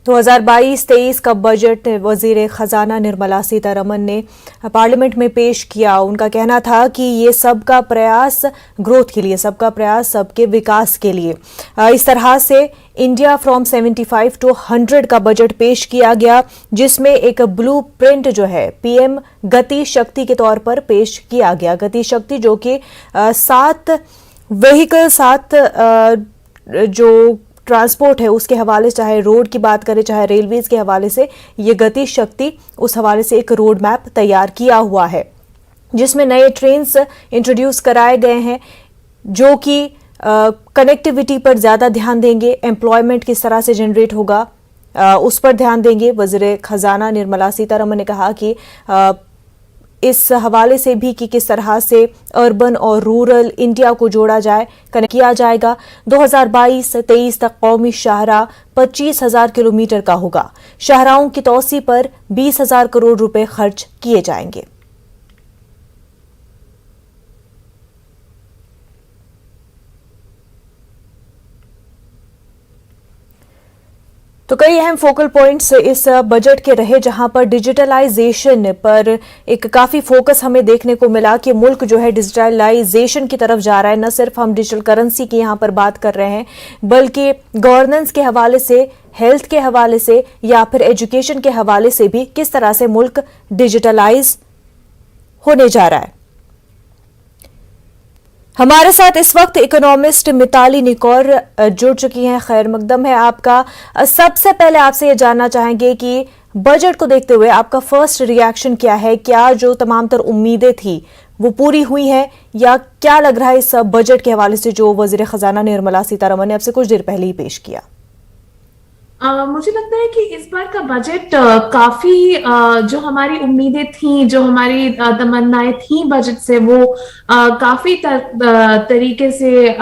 2022-23 का बजट वजीर खजाना निर्मला सीतारमण ने पार्लियामेंट में पेश किया। उनका कहना था कि ये सबका प्रयास ग्रोथ के लिए, सबका प्रयास सबके विकास के लिए। इस तरह से इंडिया फ्रॉम 75 टू 100 का बजट पेश किया गया, जिसमें एक ब्लूप्रिंट जो है पीएम गति शक्ति के तौर पर पेश किया गया। गति शक्ति जो कि 7 व्हीकल, 7 जो ट्रांसपोर्ट है उसके हवाले से, चाहे रोड की बात करें चाहे रेलवेज के हवाले से, ये गति शक्ति उस हवाले से एक रोड मैप तैयार किया हुआ है, जिसमें नए ट्रेन्स इंट्रोड्यूस कराए गए हैं जो कि कनेक्टिविटी पर ज़्यादा ध्यान देंगे, एम्प्लॉयमेंट किस तरह से जनरेट होगा उस पर ध्यान देंगे। वज़ीर खजाना निर्मला सीतारमण ने कहा कि इस हवाले से भी कि किस तरह से अर्बन और रूरल इंडिया को जोड़ा जाए, कनेक्ट किया जाएगा। 2022-23 तक कौमी शाहराह 25,000 किलोमीटर का होगा। शाहराहों की तौसी पर 20,000 करोड़ रुपए खर्च किए जाएंगे। तो कई अहम फोकल पॉइंट्स इस बजट के रहे, जहां पर डिजिटलाइजेशन पर एक काफी फोकस हमें देखने को मिला कि मुल्क जो है डिजिटलाइजेशन की तरफ जा रहा है। न सिर्फ हम डिजिटल करेंसी की यहां पर बात कर रहे हैं, बल्कि गवर्नेंस के हवाले से, हेल्थ के हवाले से या फिर एजुकेशन के हवाले से भी किस तरह से मुल्क डिजिटलाइज होने जा रहा है। हमारे साथ इस वक्त इकोनॉमिस्ट मिताली निकोर जुड़ चुकी हैं। खैर मकदम है आपका। सबसे पहले आपसे ये जानना चाहेंगे कि बजट को देखते हुए आपका फर्स्ट रिएक्शन क्या है? क्या जो तमाम तर उम्मीदें थी वो पूरी हुई हैं, या क्या लग रहा है इस बजट के हवाले से जो वजीर खजाना निर्मला सीतारमण ने आपसे कुछ देर पहले ही पेश किया? मुझे लगता है कि इस बार का बजट काफी जो हमारी उम्मीदें थी, जो हमारी तमन्नाएं थी बजट से, वो काफी तरीके से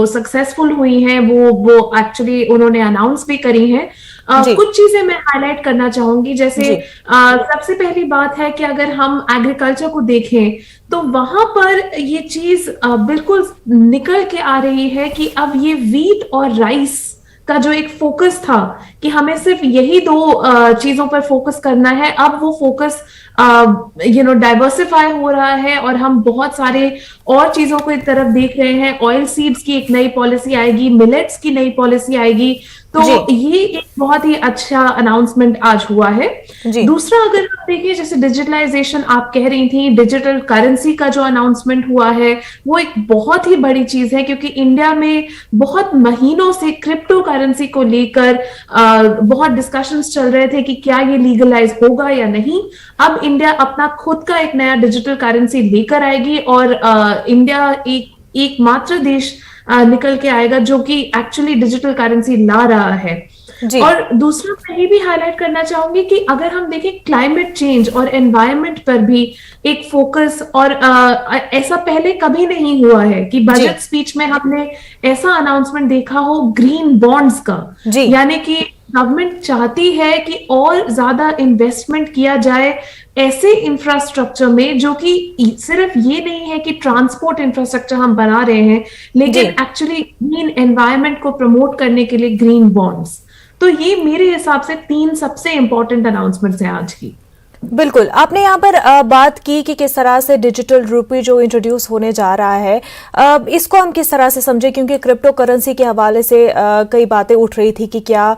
सक्सेसफुल हुई हैं। वो एक्चुअली उन्होंने अनाउंस भी करी हैं। कुछ चीजें मैं हाईलाइट करना चाहूंगी। जैसे सबसे पहली बात है कि अगर हम एग्रीकल्चर को देखें तो वहां पर ये चीज बिल्कुल निकल के आ रही है कि अब ये व्हीट और राइस का जो एक फोकस था कि हमें सिर्फ यही 2 चीजों पर फोकस करना है, अब वो फोकस डाइवर्सिफाई हो रहा है और हम बहुत सारे और चीजों को एक तरफ देख रहे हैं। ऑयल सीड्स की एक नई पॉलिसी आएगी, मिलेट्स की नई पॉलिसी आएगी, तो ये एक बहुत ही अच्छा अनाउंसमेंट आज हुआ है। दूसरा, अगर आप देखिए जैसे डिजिटलाइजेशन आप कह रही थी, डिजिटल करेंसी का जो अनाउंसमेंट हुआ है वो एक बहुत ही बड़ी चीज है, क्योंकि इंडिया में बहुत महीनों से क्रिप्टो करेंसी को लेकर बहुत डिस्कशंस चल रहे थे कि क्या ये लीगलाइज होगा या नहीं। अब इंडिया अपना खुद का एक नया डिजिटल करेंसी लेकर आएगी और इंडिया एकमात्र देश निकल के आएगा जो कि एक्चुअली डिजिटल करेंसी ला रहा है। और दूसरा मैं ये भी हाईलाइट करना चाहूंगी कि अगर हम देखें क्लाइमेट चेंज और एनवायरनमेंट पर भी एक फोकस, और ऐसा पहले कभी नहीं हुआ है कि बजट स्पीच में हमने ऐसा अनाउंसमेंट देखा हो ग्रीन बॉन्ड्स का। यानी कि गवर्नमेंट चाहती है कि और ज्यादा इन्वेस्टमेंट किया जाए ऐसे इंफ्रास्ट्रक्चर में, जो कि सिर्फ ये नहीं है कि ट्रांसपोर्ट इंफ्रास्ट्रक्चर हम बना रहे हैं, लेकिन एक्चुअली ग्रीन एनवायरनमेंट को प्रमोट करने के लिए ग्रीन बॉन्ड्स। तो ये मेरे हिसाब से 3 सबसे इंपॉर्टेंट अनाउंसमेंट्स हैं आज की। बिल्कुल, आपने यहाँ पर बात की कि किस तरह से डिजिटल रूपी जो इंट्रोड्यूस होने जा रहा है, इसको हम किस तरह से समझे, क्योंकि क्रिप्टो करेंसी के हवाले से कई बातें उठ रही थी कि क्या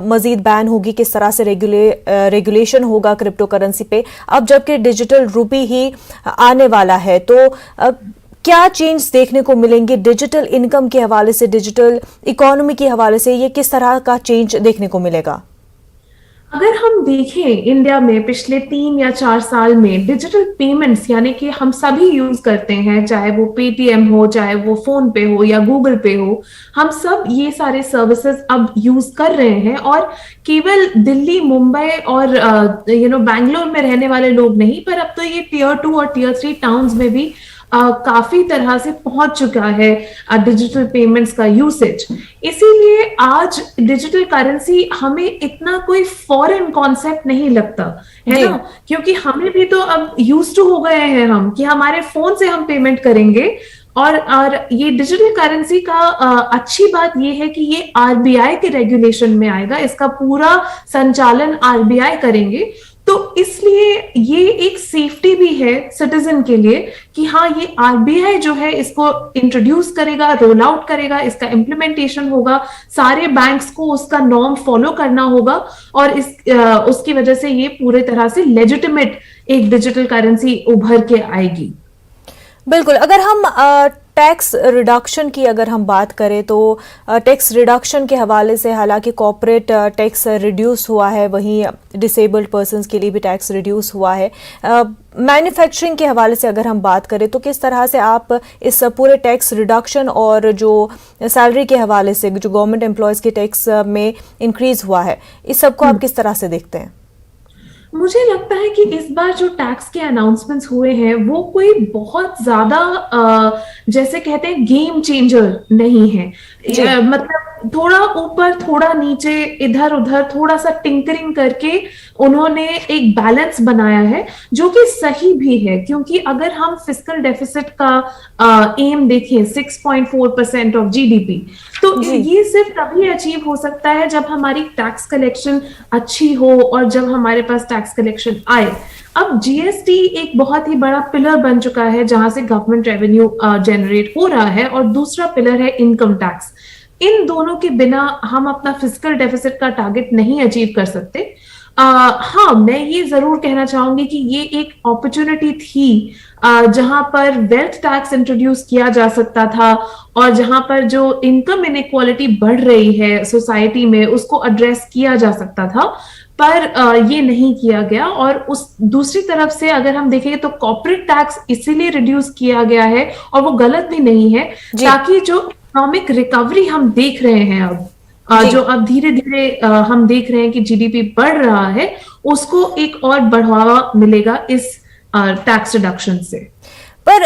मजीद बैन होगी, किस तरह से रेगुलेशन होगा क्रिप्टो करेंसी पे। अब जबकि डिजिटल रूपी ही आने वाला है, तो क्या चेंज देखने को मिलेंगे डिजिटल इनकम के हवाले से, डिजिटल इकोनॉमी के हवाले से? ये किस तरह का चेंज देखने को मिलेगा? अगर हम देखें इंडिया में पिछले 3 या 4 साल में डिजिटल पेमेंट्स, यानी कि हम सभी यूज करते हैं, चाहे वो पेटीएम हो, चाहे वो फोन पे हो या गूगल पे हो, हम सब ये सारे सर्विसेज अब यूज कर रहे हैं। और केवल दिल्ली, मुंबई और बैंगलोर में रहने वाले लोग नहीं, पर अब तो ये Tier 2 और Tier 3 टाउन्स में भी काफी तरह से पहुंच चुका है डिजिटल पेमेंट्स का यूसेज। इसीलिए आज डिजिटल करेंसी हमें इतना कोई फॉरेन कॉन्सेप्ट नहीं लगता है ना, क्योंकि हमें भी तो अब यूज टू हो गए हैं हम कि हमारे फोन से हम पेमेंट करेंगे और ये डिजिटल करेंसी का अच्छी बात ये है कि ये आरबीआई के रेगुलेशन में आएगा, इसका पूरा संचालन आरबीआई करेंगे। तो इसलिए ये एक सेफ्टी भी है सिटीजन के लिए कि हाँ, ये आरबीआई जो है इसको इंट्रोड्यूस करेगा, रोल आउट करेगा, इसका इम्प्लीमेंटेशन होगा, सारे बैंक्स को उसका नॉर्म फॉलो करना होगा और उसकी वजह से ये पूरे तरह से लेजिटिमेट एक डिजिटल करेंसी उभर के आएगी। बिल्कुल। अगर हम टैक्स रिडक्शन की अगर हम बात करें तो टैक्स रिडक्शन के हवाले से हालांकि कॉर्पोरेट टैक्स रिड्यूस हुआ है, वहीं डिसेबल्ड पर्सन्स के लिए भी टैक्स रिड्यूस हुआ है। मैन्युफैक्चरिंग के हवाले से अगर हम बात करें तो किस तरह से आप इस पूरे टैक्स रिडक्शन और जो सैलरी के हवाले से जो गवर्नमेंट एम्प्लॉयज़ के टैक्स में इंक्रीज हुआ है, इस सबको आप किस तरह से देखते हैं? मुझे लगता है कि इस बार जो टैक्स के अनाउंसमेंट्स हुए हैं वो कोई बहुत ज्यादा जैसे कहते हैं गेम चेंजर नहीं है। मतलब थोड़ा ऊपर थोड़ा नीचे इधर उधर थोड़ा सा टिंकरिंग करके उन्होंने एक बैलेंस बनाया है जो कि सही भी है, क्योंकि अगर हम फिस्कल डेफिसिट का एम देखें 6.4% ऑफ जीडीपी, तो ये सिर्फ तभी अचीव हो सकता है जब हमारी टैक्स कलेक्शन अच्छी हो और जब हमारे पास टैक्स कलेक्शन आए। अब जीएसटी एक बहुत ही बड़ा पिलर बन चुका है जहां से गवर्नमेंट रेवेन्यू जनरेट हो रहा है, और दूसरा पिलर है इनकम टैक्स। इन दोनों के बिना हम अपना फिस्कल डेफिसिट का टारगेट नहीं अचीव कर सकते। हाँ, मैं ये जरूर कहना चाहूंगी कि ये एक अपॉर्चुनिटी थी जहां पर वेल्थ टैक्स इंट्रोड्यूस किया जा सकता था और जहां पर जो इनकम इनइक्वालिटी बढ़ रही है सोसाइटी में उसको एड्रेस किया जा सकता था, पर ये नहीं किया गया। और उस दूसरी तरफ से अगर हम देखें तो कॉर्पोरेट टैक्स इसीलिए रिड्यूस किया गया है, और वो गलत भी नहीं है, ताकि जो इकोनॉमिक रिकवरी हम देख रहे हैं अब जो अब धीरे धीरे हम देख रहे हैं कि जीडीपी बढ़ रहा है, उसको एक और बढ़ावा मिलेगा इस टैक्स रिडक्शन से। पर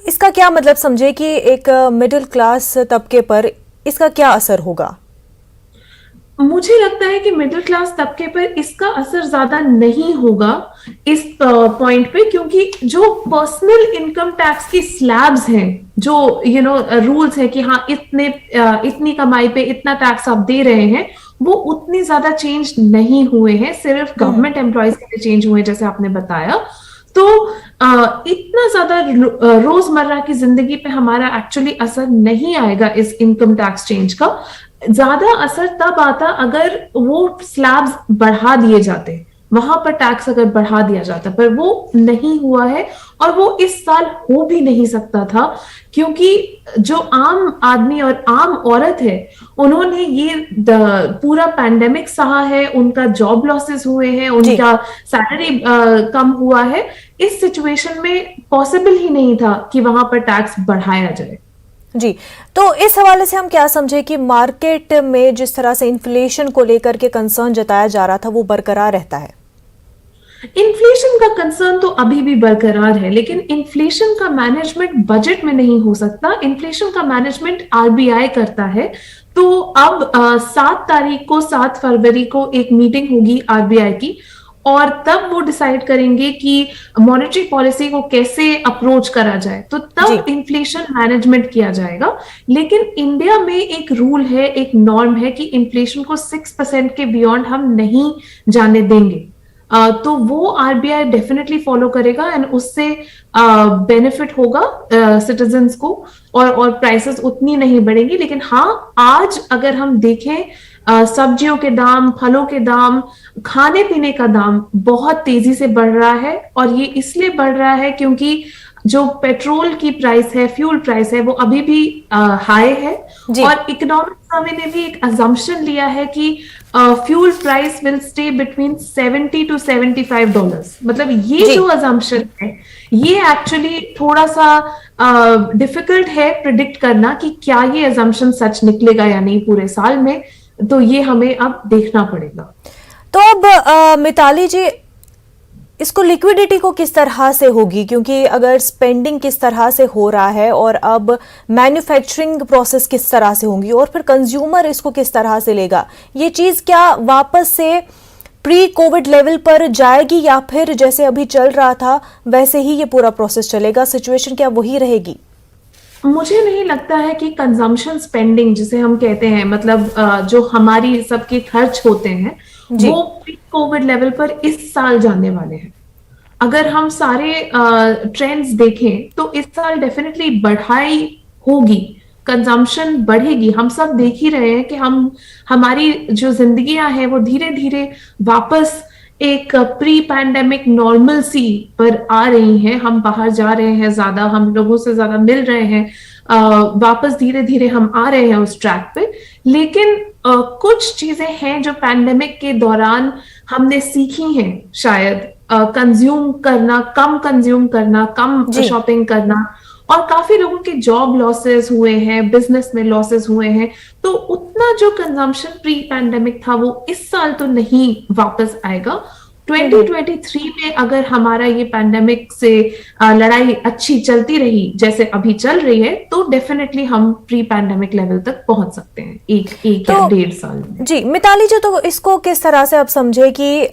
इसका क्या मतलब समझे कि एक मिडिल क्लास तबके पर इसका क्या असर होगा? मुझे लगता है कि मिडिल क्लास तबके पर इसका असर ज्यादा नहीं होगा इस पॉइंट पे, क्योंकि जो पर्सनल इनकम टैक्स की स्लैब्स हैं, जो रूल्स है कि हाँ इतनी कमाई पे इतना टैक्स आप दे रहे हैं, वो उतनी ज्यादा चेंज नहीं हुए हैं, सिर्फ गवर्नमेंट एम्प्लॉयज के लिए चेंज हुए जैसे आपने बताया। तो इतना ज्यादा रोजमर्रा की जिंदगी पे हमारा एक्चुअली असर नहीं आएगा इस इनकम टैक्स चेंज का। ज्यादा असर तब आता अगर वो स्लैब्स बढ़ा दिए जाते, वहां पर टैक्स अगर बढ़ा दिया जाता, पर वो नहीं हुआ है और वो इस साल हो भी नहीं सकता था, क्योंकि जो आम आदमी और आम औरत है उन्होंने ये पूरा पैंडेमिक सहा है, उनका जॉब लॉसेस हुए हैं, उनका सैलरी कम हुआ है। इस सिचुएशन में पॉसिबल ही नहीं था कि वहां पर टैक्स बढ़ाया जाए। जी, तो इस हवाले से हम क्या समझे कि मार्केट में जिस तरह से इन्फ्लेशन को लेकर के कंसर्न जताया जा रहा था वो बरकरार रहता है? इन्फ्लेशन का कंसर्न तो अभी भी बरकरार है, लेकिन इन्फ्लेशन का मैनेजमेंट बजट में नहीं हो सकता। इन्फ्लेशन का मैनेजमेंट आरबीआई करता है। तो अब 7 फरवरी को एक मीटिंग होगी आरबीआई की, और तब वो डिसाइड करेंगे कि मॉनेटरी पॉलिसी को कैसे अप्रोच करा जाए, तो तब इन्फ्लेशन मैनेजमेंट किया जाएगा। लेकिन इंडिया में एक रूल है, एक नॉर्म है कि इन्फ्लेशन को 6% के बियॉन्ड हम नहीं जाने देंगे। तो वो आरबीआई डेफिनेटली फॉलो करेगा एंड उससे बेनिफिट होगा सिटीजन्स को, और प्राइसेस उतनी नहीं बढ़ेंगी। लेकिन हाँ, आज अगर हम देखें सब्जियों के दाम, फलों के दाम, खाने पीने का दाम बहुत तेजी से बढ़ रहा है, और ये इसलिए बढ़ रहा है क्योंकि जो पेट्रोल की प्राइस है, फ्यूल प्राइस है, वो अभी भी हाई है। और इकोनॉमिक सर्वे ने भी एक अजम्पशन लिया है कि fuel price will stay between $70 to $75। मतलब ये जो अजम्पशन है, ये एक्चुअली थोड़ा सा डिफिकल्ट है प्रिडिक्ट करना कि क्या ये अजम्पशन सच निकलेगा या नहीं पूरे साल में। तो ये हमें अब देखना पड़ेगा। तो अब मिताली जी, इसको लिक्विडिटी को किस तरह से होगी, क्योंकि अगर स्पेंडिंग किस तरह से हो रहा है और अब मैन्युफैक्चरिंग प्रोसेस किस तरह से होंगी और फिर कंज्यूमर इसको किस तरह से लेगा, ये चीज क्या वापस से प्री कोविड लेवल पर जाएगी या फिर जैसे अभी चल रहा था वैसे ही ये पूरा प्रोसेस चलेगा? सिचुएशन क्या वही रहेगी? मुझे नहीं लगता है कि कंजम्पशन स्पेंडिंग जिसे हम कहते हैं, मतलब जो हमारी सबके खर्च होते हैं जी। वो प्री कोविड लेवल पर इस साल जाने वाले हैं। अगर हम सारे ट्रेंड्स देखें तो इस साल डेफिनेटली बढ़ाई होगी, कंजम्पशन बढ़ेगी। हम सब देख ही रहे हैं कि हमारी जो जिंदगियां हैं वो धीरे धीरे वापस एक प्री पैंडेमिक नॉर्मल सी पर आ रही हैं। हम बाहर जा रहे हैं, ज्यादा हम लोगों से ज्यादा मिल रहे हैं, वापस धीरे धीरे हम आ रहे हैं उस ट्रैक पे। लेकिन कुछ चीजें हैं जो पैंडेमिक के दौरान हमने सीखी हैं, शायद कंज्यूम करना, कम जी। शॉपिंग करना, और काफी लोगों के जॉब लॉसेस हुए हैं, बिजनेस में लॉसेस हुए हैं। तो उतना जो कंजम्पशन प्री पैंडेमिक था वो इस साल तो नहीं वापस आएगा। 2023 में अगर हमारा ये पैंडेमिक से लड़ाई अच्छी चलती रही जैसे अभी चल रही है तो डेफिनेटली हम प्री पैंडेमिक लेवल तक पहुंच सकते हैं एक या 1.5 साल में। जी मिताली जी, तो इसको किस तरह से आप समझे कि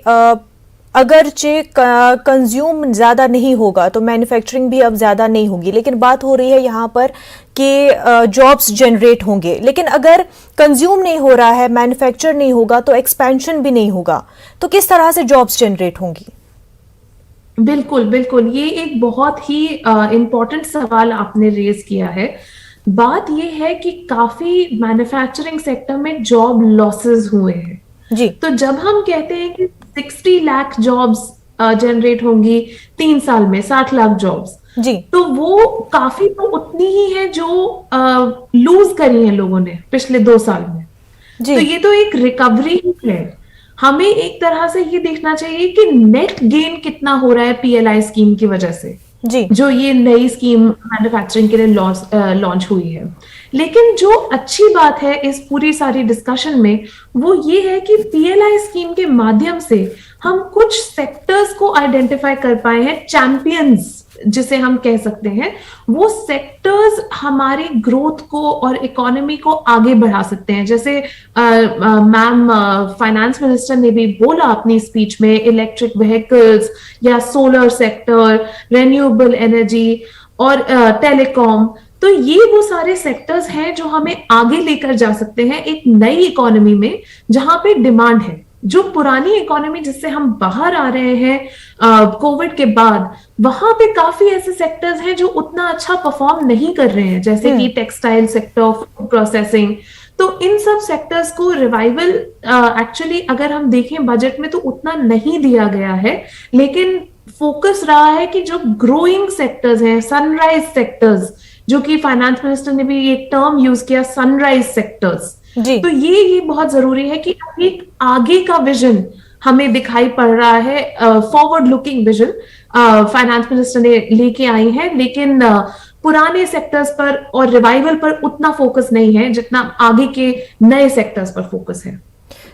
अगरचे कंज्यूम ज़्यादा नहीं होगा तो मैन्युफैक्चरिंग भी अब ज़्यादा नहीं होगी, लेकिन बात हो रही है यहाँ पर कि जॉब्स जनरेट होंगे। लेकिन अगर कंज्यूम नहीं हो रहा है, मैन्युफैक्चर नहीं होगा तो एक्सपेंशन भी नहीं होगा, तो किस तरह से जॉब्स जनरेट होंगी? बिल्कुल बिल्कुल, ये एक बहुत ही इम्पोर्टेंट सवाल आपने रेज किया है। बात ये है कि काफी मैन्युफैक्चरिंग सेक्टर में जॉब लॉसेस हुए हैं। जी। तो जब हम कहते हैं कि 60 लाख जॉब्स जनरेट होंगी 3 साल में, 60 लाख जॉब्स, जी। तो वो काफी तो उतनी ही है जो लूज करी है लोगों ने पिछले 2 साल में। जी। तो ये तो एक रिकवरी ही है। हमें एक तरह से ये देखना चाहिए कि नेट गेन कितना हो रहा है पीएलआई स्कीम की वजह से, जी। जो ये नई स्कीम मैन्युफैक्चरिंग के लिए लॉन्च हुई है। लेकिन जो अच्छी बात है इस पूरी सारी डिस्कशन में वो ये है कि पीएलआई स्कीम के माध्यम से हम कुछ सेक्टर्स को आइडेंटिफाई कर पाए हैं, चैंपियंस जिसे हम कह सकते हैं। वो सेक्टर्स हमारी ग्रोथ को और इकोनॉमी को आगे बढ़ा सकते हैं। जैसे मैम फाइनेंस मिनिस्टर ने भी बोला अपनी स्पीच में, इलेक्ट्रिक व्हीकल्स या सोलर सेक्टर, रेन्यूएबल एनर्जी और टेलीकॉम। तो ये वो सारे सेक्टर्स हैं जो हमें आगे लेकर जा सकते हैं एक नई इकोनॉमी में जहां पे डिमांड है। जो पुरानी इकोनॉमी जिससे हम बाहर आ रहे हैं कोविड के बाद, वहां पे काफी ऐसे सेक्टर्स हैं जो उतना अच्छा परफॉर्म नहीं कर रहे हैं, जैसे कि टेक्सटाइल सेक्टर, फूड प्रोसेसिंग। तो इन सब सेक्टर्स को रिवाइवल एक्चुअली अगर हम देखें बजट में तो उतना नहीं दिया गया है, लेकिन फोकस रहा है कि जो ग्रोइंग सेक्टर्स हैं, सनराइज सेक्टर्स, जो कि फाइनेंस मिनिस्टर ने भी एक टर्म यूज किया, सनराइज सेक्टर्स। जी। तो ये बहुत जरूरी है कि एक आगे का विजन हमें दिखाई पड़ रहा है, forward looking vision finance minister ने लेके आई है। लेकिन पुराने सेक्टर्स पर और रिवाइवल पर उतना फोकस नहीं है जितना आगे के नए सेक्टर्स पर फोकस है।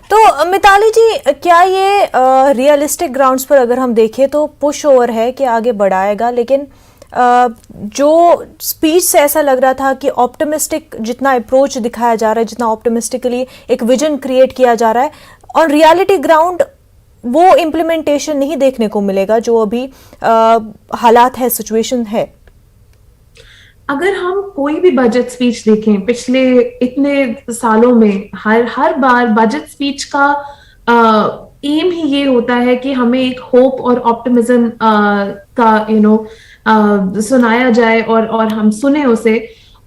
तो मिताली जी, क्या ये रियलिस्टिक ग्राउंड्स पर अगर हम देखें तो पुश ओवर है कि आगे बढ़ाएगा, लेकिन जो स्पीच से ऐसा लग रहा था कि ऑप्टिमिस्टिक जितना अप्रोच दिखाया जा रहा है, जितना ऑप्टिमिस्टिकली एक विजन क्रिएट किया जा रहा है, और रियलिटी ग्राउंड वो इम्प्लीमेंटेशन नहीं देखने को मिलेगा जो अभी हालात है, सिचुएशन है। अगर हम कोई भी बजट स्पीच देखें पिछले इतने सालों में, हर बार बजट स्पीच का एम ही ये होता है कि हमें एक होप और ऑप्टिमिज्म का सुनाया जाए और हम सुने उसे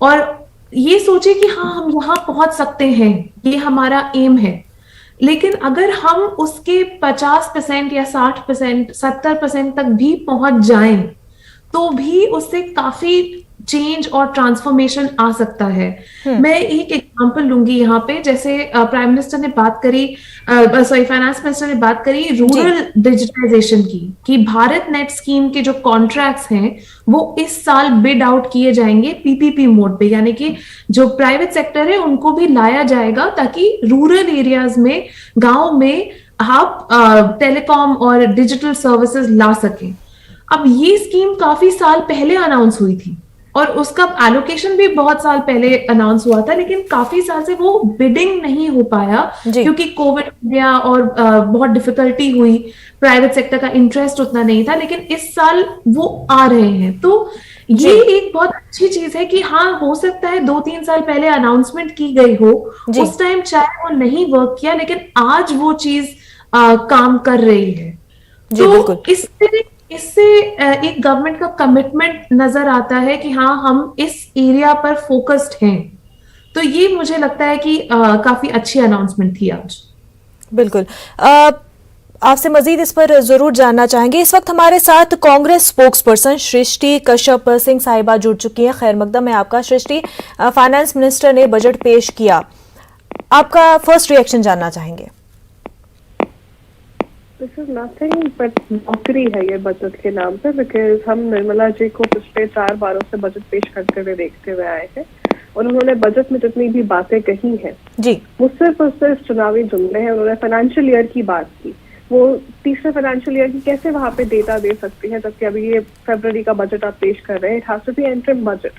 और ये सोचे कि हाँ हम यहाँ पहुंच सकते हैं, ये हमारा एम है। लेकिन अगर हम उसके 50% या 60%, 70% तक भी पहुंच जाएं तो भी उससे काफी चेंज और ट्रांसफॉर्मेशन आ सकता है। मैं एक एग्जांपल लूंगी यहाँ पे, जैसे प्राइम मिनिस्टर ने बात करी, फाइनेंस मिनिस्टर ने बात करी रूरल डिजिटाइजेशन की, कि भारत नेट स्कीम के जो कॉन्ट्रैक्ट्स हैं वो इस साल बिड आउट किए जाएंगे पीपीपी मोड पे, यानी कि जो प्राइवेट सेक्टर है उनको भी लाया जाएगा ताकि रूरल एरियाज में, गांव में आप टेलीकॉम और डिजिटल सर्विसेज ला सकें। अब ये स्कीम काफी साल पहले अनाउंस हुई थी और उसका एलोकेशन भी बहुत साल पहले अनाउंस हुआ था, लेकिन काफी साल से वो बिडिंग नहीं हो पाया क्योंकि कोविड हो गया और बहुत डिफिकल्टी हुई, प्राइवेट सेक्टर का इंटरेस्ट उतना नहीं था। लेकिन इस साल वो आ रहे हैं। तो ये एक बहुत अच्छी चीज है कि हाँ, हो सकता है 2-3 साल पहले अनाउंसमेंट की गई हो, उस टाइम चाहे वो नहीं वर्क किया, लेकिन आज वो चीज काम कर रही है। जी बिल्कुल। तो इससे इससे एक गवर्नमेंट का कमिटमेंट नजर आता है कि हाँ, हम इस एरिया पर फोकस्ड हैं। तो ये मुझे लगता है कि काफी अच्छी अनाउंसमेंट थी आज। बिल्कुल। आपसे मजीद इस पर जरूर जानना चाहेंगे। इस वक्त हमारे साथ कांग्रेस स्पोक्स पर्सन सृष्टि कश्यप सिंह साहिबा जुड़ चुकी हैं। खैर मकदम है आपका सृष्टि। फाइनेंस मिनिस्टर ने बजट पेश किया, आपका फर्स्ट रिएक्शन जानना चाहेंगे। This is nothing but mockery है ये बजट के नाम पे, बिकॉज हम निर्मला जी को पिछले 4 बारों से बजट पेश करते हुए देखते हुए आए हैं और उन्होंने बजट में जितनी भी बातें कही हैं जी, वो सिर्फ चुनावी जुमले हैं। उन्होंने फाइनेंशियल ईयर की बात की, वो तीसरे फाइनेंशियल ईयर की कैसे वहां पे डेटा दे सकती है, जबकि अभी ये फरवरी का बजट आप पेश कर रहे हैं। It has to be interim budget,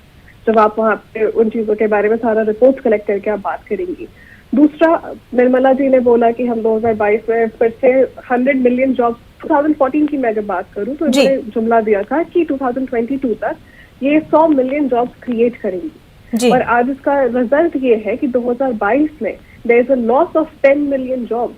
जब आप वहाँ पे उन चीजों के बारे में सारा रिपोर्ट कलेक्ट करके आप बात करेंगी। दूसरा, निर्मला जी ने बोला कि हम 2022 में फिर से 100 मिलियन जॉब, 2014 की मैं अगर बात करूं तो इन्होंने जुमला दिया था कि 2022 तक ये 100 मिलियन जॉब्स क्रिएट करेंगी। और आज इसका रिजल्ट ये है कि 2022 में there is a loss of 10 million jobs.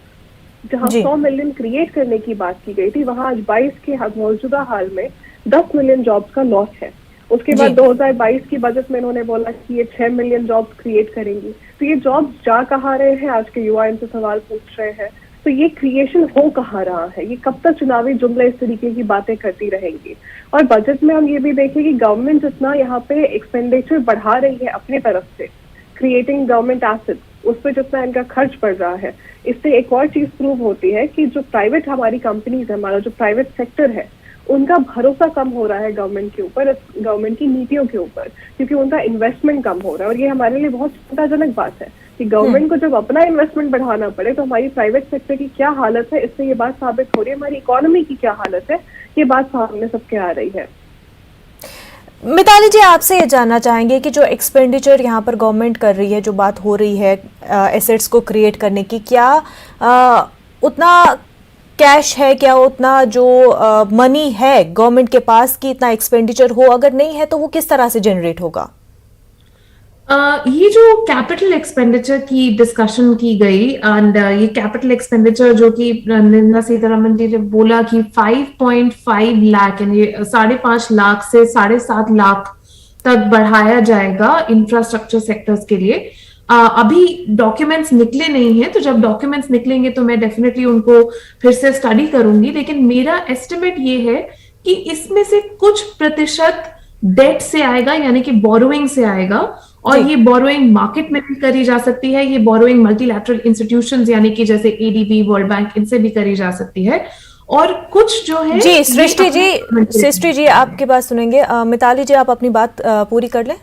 जहां 100 मिलियन क्रिएट करने की बात की गई थी, वहां आज 22 के मौजूदा हाल में 10 मिलियन जॉब्स का लॉस है। उसके बाद 2022 की बजट में इन्होंने बोला कि ये 6 मिलियन जॉब्स क्रिएट करेंगी। तो ये जॉब्स जा कहाँ रहे हैं, आज के युवा इनसे सवाल पूछ रहे हैं। तो ये क्रिएशन हो कहाँ रहा है, ये कब तक चुनावी जुमले इस तरीके की बातें करती रहेंगी। और बजट में हम ये भी देखें कि गवर्नमेंट जितना यहाँ पे एक्सपेंडिचर बढ़ा रही है अपनी तरफ से, क्रिएटिंग गवर्नमेंट एसेट्स, उस पर जितना इनका खर्च बढ़ रहा है, इससे एक और चीज प्रूव होती है कि जो प्राइवेट हमारी कंपनीज है, हमारा जो प्राइवेट सेक्टर है, उनका भरोसा कम हो रहा है गवर्नमेंट के ऊपर, गवर्नमेंट की नीतियों के ऊपर, क्योंकि उनका इन्वेस्टमेंट कम हो रहा है। और ये हमारे लिए बहुत चिंताजनक बात है कि गवर्नमेंट को जब अपना इन्वेस्टमेंट बढ़ाना पड़े तो हमारी प्राइवेट सेक्टर की क्या हालत है, इससे ये बात साबित हो रही है। हमारी इकोनॉमी की क्या हालत है, ये बात सामने सबके आ रही है। मिताली जी, आपसे ये जानना चाहेंगे कि जो एक्सपेंडिचर यहाँ पर गवर्नमेंट कर रही है, जो बात हो रही है एसेट्स को क्रिएट करने की, क्या उतना कैश है, क्या उतना जो मनी है गवर्नमेंट के पास कि इतना एक्सपेंडिचर हो? अगर नहीं है तो वो किस तरह से जनरेट होगा? ये जो कैपिटल एक्सपेंडिचर की डिस्कशन की गई, एंड ये कैपिटल एक्सपेंडिचर जो कि निर्मला सीतारमण जी ने बोला कि 5.5 लाख, यानी 5.5 लाख से 7.5 लाख तक बढ़ाया जाएगा इंफ्रास्ट्रक्चर सेक्टर्स के लिए। अभी डॉक्यूमेंट्स निकले नहीं हैं, तो जब डॉक्यूमेंट्स निकलेंगे तो मैं डेफिनेटली उनको फिर से स्टडी करूंगी। लेकिन मेरा एस्टिमेट ये है कि इसमें से कुछ प्रतिशत डेट से आएगा, यानी कि बोरोइंग से आएगा, और ये बोरोइंग मार्केट में भी करी जा सकती है, ये बोरोइंग मल्टीलैटरल इंस्टीट्यूशंस यानी कि जैसे एडीबी, वर्ल्ड बैंक, इनसे भी करी जा सकती है। और कुछ जो है जी सृष्टि जी आपकी बात सुनेंगे। मिताली जी, आप अपनी बात पूरी कर लें।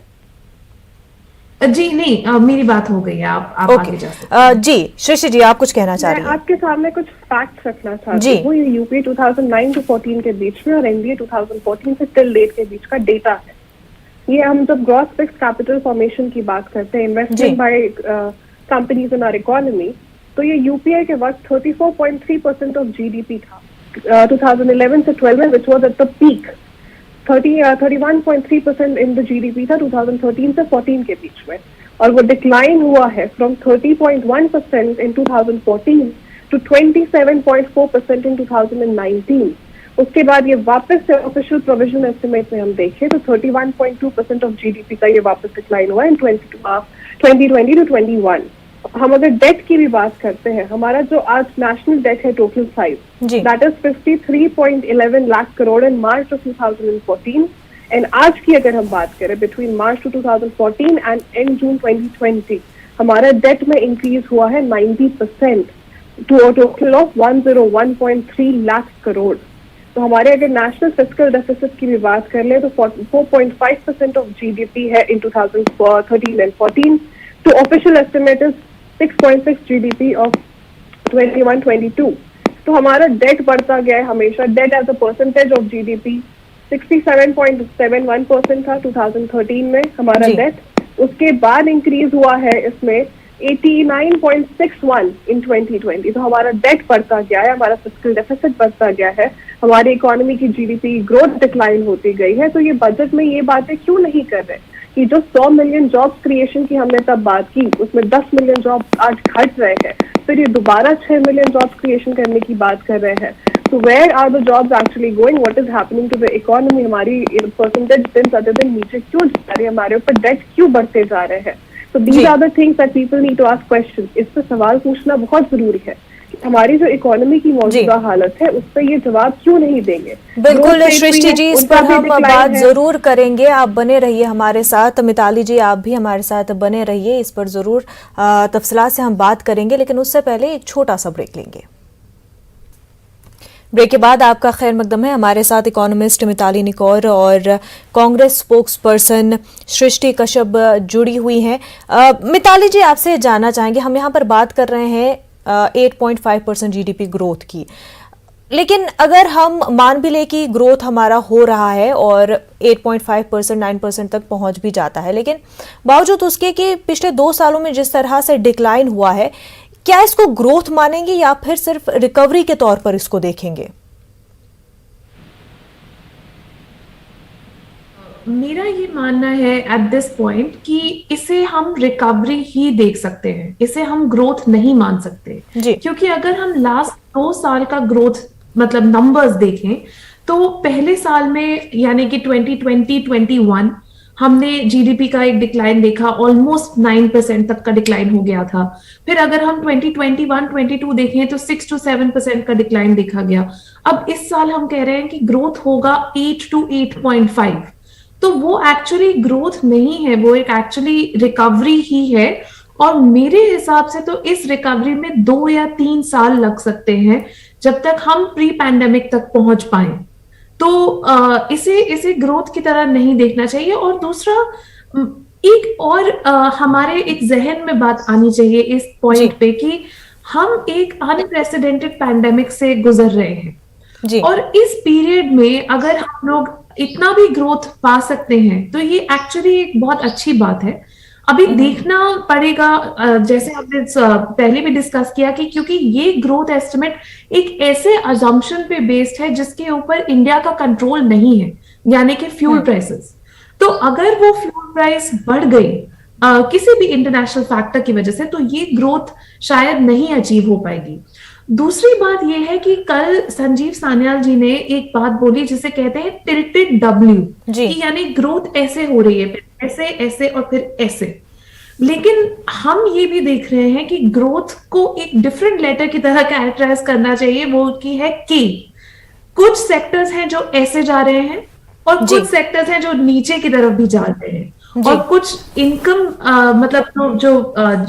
जी नहीं, मेरी बात हो गई है, आप आगे जा सकते हैं। जी सृष्टि जी, आप कुछ कहना चाह रही हैं? आपके सामने कुछ फैक्ट्स रखना चाहती हूँ। ये यूपीए 2009 से 14 के बीच में और एनडीए 2014 से टिल डेट के बीच का डेटा है। ये हम जब ग्रॉस फिक्स्ड कैपिटल फॉर्मेशन की बात करते हैं, investment by companies in our economy, तो ये यूपीए के वक्त 34.3% ऑफ जीडीपी था 2011 से 12 में, which was at the peak. 31.3% in the GDP था 2013 से 14 के बीच में, और वो डिक्लाइन हुआ है फ्रॉम 30.1% इन 2014 टू 27.4% इन 2019। उसके बाद ये वापस से ऑफिशियल प्रोविजन एस्टिमेट में हम देखें तो 31.2% ऑफ जीडीपी का ये वापस डिक्लाइन हुआ इन 2020 टू 21। हम अगर डेट की भी बात करते हैं, हमारा जो आज नेशनल डेट है total size, that is 53.11 lakh crore in March of 2014, and आज की अगर हम बात करें between March to 2014 and and June 2020, हमारा डेट में इंक्रीज हुआ है 90% to a total of 101.3 lakh crore. तो हमारे अगर नेशनल फिस्कल डेफिसिट की भी बात कर ले तो 4.5% ऑफ जीडीपी है in 2013 and 14 to official estimate is 6.6 GDP of 21-22। तो हमारा डेट बढ़ता गया है हमेशा। Debt as a percentage of GDP 67.71% था 2013 में हमारा डेट। उसके बाद इंक्रीज हुआ है इसमें 89.61 इन 2020। तो हमारा डेट बढ़ता गया है, हमारा फिस्कल डेफिसिट बढ़ता गया है, हमारी इकोनॉमी की जीडीपी ग्रोथ डिक्लाइन होती गई है। तो ये बजट में ये बातें क्यों नहीं कर रहे कि जो 100 मिलियन जॉब्स क्रिएशन की हमने तब बात की, उसमें 10 मिलियन जॉब आज घट रहे हैं, फिर ये दोबारा 6 मिलियन जॉब्स क्रिएशन करने की बात कर रहे हैं। So where are the jobs actually going? What is happening to the economy? हमारी परसेंटेज दिन प्रतिदिन नीचे क्यों जा रही है, हमारे ऊपर डेट क्यों बढ़ते जा रहे हैं? So these are the things that people need to ask questions. इस पर सवाल पूछना बहुत जरूरी है। हमारी जो इकोनॉमी की मौजूदा हालत है उस पर ये जवाब क्यों नहीं देंगे? बिल्कुल सृष्टि जी, इस पर हम बात जरूर करेंगे। आप बने रहिए हमारे साथ। मिताली जी, आप भी हमारे साथ बने रहिए, इस पर जरूर तफसीलात से हम बात करेंगे, लेकिन उससे पहले एक छोटा सा ब्रेक लेंगे। ब्रेक के बाद आपका खैर मकदम है। हमारे साथ इकोनॉमिस्ट मिताली निकौर और कांग्रेस स्पोक्स पर्सन सृष्टि कश्यप जुड़ी हुई हैं। मिताली जी, आपसे जानना चाहेंगे, हम यहाँ पर बात कर रहे हैं 8.5% जीडीपी ग्रोथ की, लेकिन अगर हम मान भी ले कि ग्रोथ हमारा हो रहा है और 8.5% 9% तक पहुंच भी जाता है, लेकिन बावजूद उसके कि पिछले 2 सालों में जिस तरह से डिक्लाइन हुआ है, क्या इसको ग्रोथ मानेंगे या फिर सिर्फ रिकवरी के तौर पर इसको देखेंगे? मेरा ये मानना है एट दिस पॉइंट कि इसे हम रिकवरी ही देख सकते हैं, इसे हम ग्रोथ नहीं मान सकते जी। क्योंकि अगर हम लास्ट 2 साल का ग्रोथ मतलब नंबर्स देखें तो पहले साल में यानी कि 2020-21 हमने जीडीपी का एक डिक्लाइन देखा, ऑलमोस्ट 9% तक का डिक्लाइन हो गया था। फिर अगर हम 2021-22 देखें तो 6 to 7% का डिक्लाइन देखा गया। अब इस साल हम कह रहे हैं कि ग्रोथ होगा 8 to 8.5, तो वो एक्चुअली ग्रोथ नहीं है, वो एक एक्चुअली रिकवरी ही है। और मेरे हिसाब से तो इस रिकवरी में 2 या 3 साल लग सकते हैं जब तक हम प्री पैंडेमिक तक पहुंच पाए। तो इसे ग्रोथ की तरह नहीं देखना चाहिए। और दूसरा एक और हमारे एक जहन में बात आनी चाहिए इस पॉइंट पे कि हम एक अनप्रेसिडेंटेड पैंडेमिक से गुजर रहे हैं जी। और इस पीरियड में अगर हम लोग इतना भी ग्रोथ पा सकते हैं तो ये एक्चुअली एक बहुत अच्छी बात है। अभी देखना पड़ेगा, जैसे हमने पहले भी डिस्कस किया कि क्योंकि ये ग्रोथ एस्टिमेट एक ऐसे अजम्पशन पे बेस्ड है जिसके ऊपर इंडिया का कंट्रोल नहीं है, यानी कि फ्यूल प्राइसेस। तो अगर वो फ्यूल प्राइस बढ़ गई किसी भी इंटरनेशनल फैक्टर की वजह से तो ये ग्रोथ शायद नहीं अचीव हो पाएगी। दूसरी बात यह है कि कल संजीव सान्याल जी ने एक बात बोली जिसे कहते हैं टिल्टेड डब्ल्यू, कि यानी ग्रोथ ऐसे हो रही है, ऐसे ऐसे और फिर ऐसे। लेकिन हम ये भी देख रहे हैं कि ग्रोथ को एक डिफरेंट लेटर की तरह कैरेक्टराइज करना चाहिए, वो की है के। कुछ सेक्टर्स हैं जो ऐसे जा रहे हैं और कुछ सेक्टर्स हैं जो नीचे की तरफ भी जा रहे हैं, और कुछ इनकम मतलब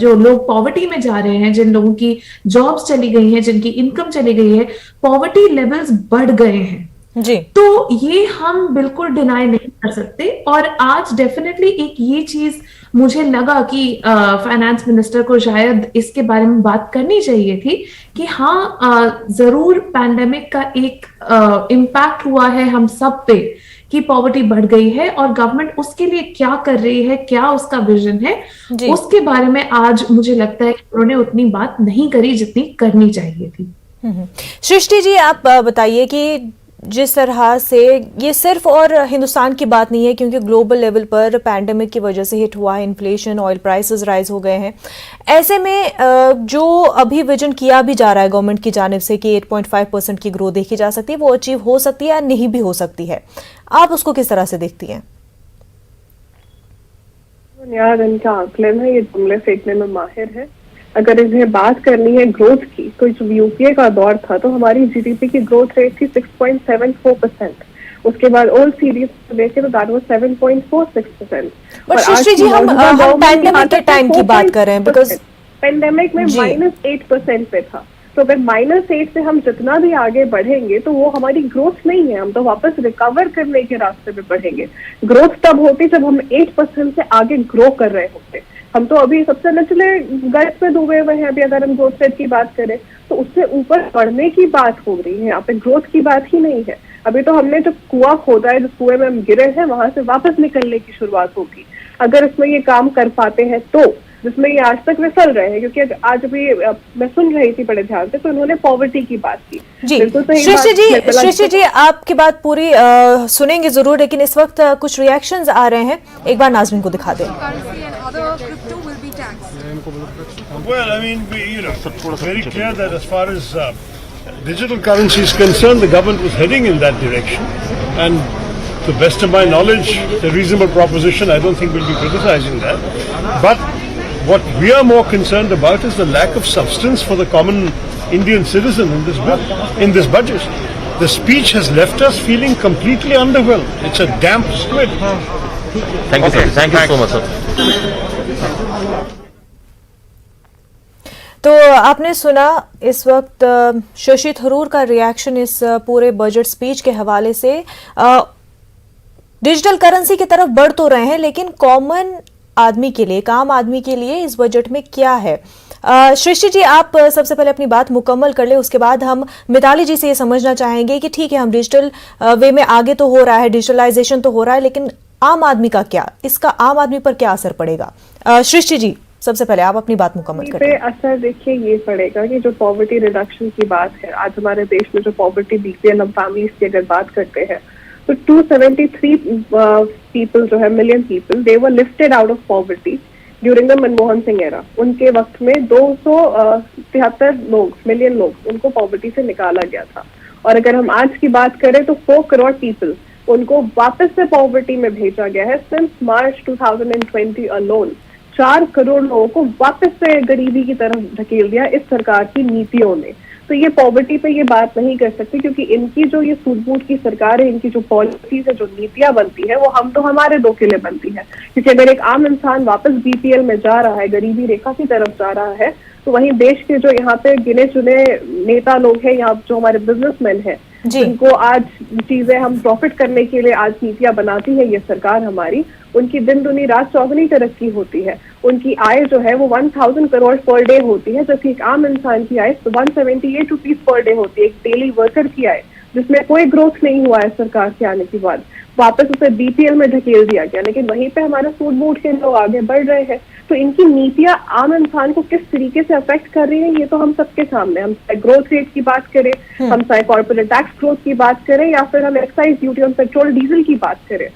जो लोग पॉवर्टी में जा रहे हैं, जिन लोगों की जॉब्स चली गई हैं, जिनकी इनकम चली गई है, पॉवर्टी लेवल्स बढ़ गए हैं जी। तो ये हम बिल्कुल डिनाई नहीं कर सकते। और आज डेफिनेटली एक ये चीज मुझे लगा कि फाइनेंस मिनिस्टर को शायद इसके बारे में बात करनी चाहिए थी कि हाँ जरूर पैंडेमिक का एक इम्पैक्ट हुआ है हम सब पे कि पॉवर्टी बढ़ गई है और गवर्नमेंट उसके लिए क्या कर रही है, क्या उसका विजन है, उसके बारे में आज मुझे लगता है कि उन्होंने उतनी बात नहीं करी जितनी करनी चाहिए थी। सृष्टि जी, आप बताइए कि जिस तरह से ये सिर्फ और हिंदुस्तान की बात नहीं है, क्योंकि ग्लोबल लेवल पर पैंडेमिक की वजह से हिट हुआ है, इन्फ्लेशन, ऑयल प्राइसेस राइज हो गए हैं। ऐसे में जो अभी विजन किया भी जा रहा है गवर्नमेंट की जानिब से कि 8.5% की ग्रोथ देखी जा सकती है, वो अचीव हो सकती है या नहीं भी हो सकती है, आप उसको किस तरह से देखती हैं? यार इनका आकलन है, ये जुमले फेंकने में माहिर है। अगर इन्हें बात करनी है ग्रोथ की, तो जो यूपीए का दौर था तो हमारी जीडीपी की ग्रोथ रेट थी 6.74%। उसके बाद ओईसीडी को देखें तो that was 7.46%। But Srishti ji, हम पैंडेमिक के टाइम की बात कर रहे हैं, बिकॉज पैंडेमिक में -8% पे था। तो अगर -8 से हम जितना भी आगे बढ़ेंगे तो वो हमारी ग्रोथ नहीं है, हम तो वापस रिकवर करने के रास्ते पे बढ़ेंगे। ग्रोथ तब होती जब हम 8% से आगे ग्रो कर रहे होते। हम तो अभी सबसे निचले गैस पे डूबे हुए हैं। अभी अगर हम ग्रोथ रेट की बात करें तो उससे ऊपर बढ़ने की बात हो रही है, यहाँ पे ग्रोथ की बात ही नहीं है। अभी तो हमने जो कुआं खोदा है, जिस कुएं में हम गिरे हैं, वहां से वापस निकलने की शुरुआत होगी। अगर इसमें ये काम कर पाते हैं तो जिसमें ये आज तक विफल रहे हैं। क्योंकि आज भी मैं सुन रही थी बड़े ध्यान से, तो उन्होंने पॉवर्टी की बात की। जी बिल्कुल सही बात। सृष्टि जी आपकी बात पूरी सुनेंगे जरूर, लेकिन इस वक्त कुछ रिएक्शंस आ रहे हैं, एक बार नाज़रीन को दिखा दें। Well, I mean, very clear that as far as digital currency is concerned, the government was heading in that direction, and to the best of my knowledge, it's a reasonable proposition. I don't think we'll be criticizing that. But what we are more concerned about is the lack of substance for the common Indian citizen in this bill, in this budget. The speech has left us feeling completely underwhelmed. It's a damp squid. Thank you, sir. Thank you so much, sir. तो आपने सुना इस वक्त शशि थरूर का reaction इस पूरे budget speech के हवाले से। डिजिटल करेंसी की तरफ बढ़ तो रहे हैं, लेकिन कॉमन आदमी के लिए, आम आदमी के लिए इस बजट में क्या है? सृष्टि जी आप सबसे पहले अपनी बात मुकम्मल कर ले, उसके बाद हम मिताली जी से ये समझना चाहेंगे कि ठीक है हम डिजिटल वे में आगे तो हो रहा है, डिजिटलाइजेशन तो हो रहा है, लेकिन आम आदमी का क्या, इसका आम आदमी पर क्या असर पड़ेगा? सृष्टि जी सबसे पहले आप अपनी बात मुकम्मल करें। असर देखिए ये पड़ेगा कि जो पॉवर्टी रिडक्शन की बात है, आज हमारे देश में जो पॉवर्टी बीपीएल फैमिलीज की अगर बात करते हैं तो 273 पीपल जो है, million people, they were lifted out of poverty during the Manmohan Singh era. उनके वक्त में 273 मिलियन लोग, उनको पॉवर्टी से निकाला गया था। और अगर हम आज की बात करें तो 4 करोड़ पीपल, उनको वापस से पॉवर्टी में भेजा गया है। सिंस मार्च 2020 अलोन 4 करोड़ लोगों को वापस से गरीबी की तरफ धकेल दिया इस सरकार की नीतियों ने। तो ये पॉवर्टी पे ये बात नहीं कर सकती, क्योंकि इनकी जो ये सूझबूझ की सरकार है, इनकी जो पॉलिसीज है, जो नीतियां बनती है, वो हम तो हमारे दो के लिए बनती है। क्योंकि अगर एक आम इंसान वापस बीपीएल में जा रहा है, गरीबी रेखा की तरफ जा रहा है, तो वहीं देश के जो यहाँ पे गिने चुने नेता लोग हैं, यहाँ जो हमारे बिजनेसमैन हैं, जिनको आज चीजें हम प्रॉफिट करने के लिए आज नीतियां बनाती है ये सरकार हमारी, उनकी दिन दुनी रात चौगुनी तरक्की होती है। उनकी आय जो है वो 1000 करोड़ पर डे होती है, जबकि एक आम इंसान की आय 178 रुपीज पर डे होती है, एक डेली वर्कर की आय, जिसमें कोई ग्रोथ नहीं हुआ है सरकार के आने के बाद। वापस उसे बीपीएल में धकेल दिया गया, लेकिन वहीं पे हमारे सूट-बूट के लोग आगे बढ़ रहे हैं। तो इनकी नीतियां आम इंसान को किस तरीके से अफेक्ट कर रही है, ये तो हम सबके सामने। हम चाहे ग्रोथ रेट की बात करें, हम चाहे कॉर्पोरेट टैक्स ग्रोथ की बात करें, या फिर हम excise duty on petrol diesel की बात करें।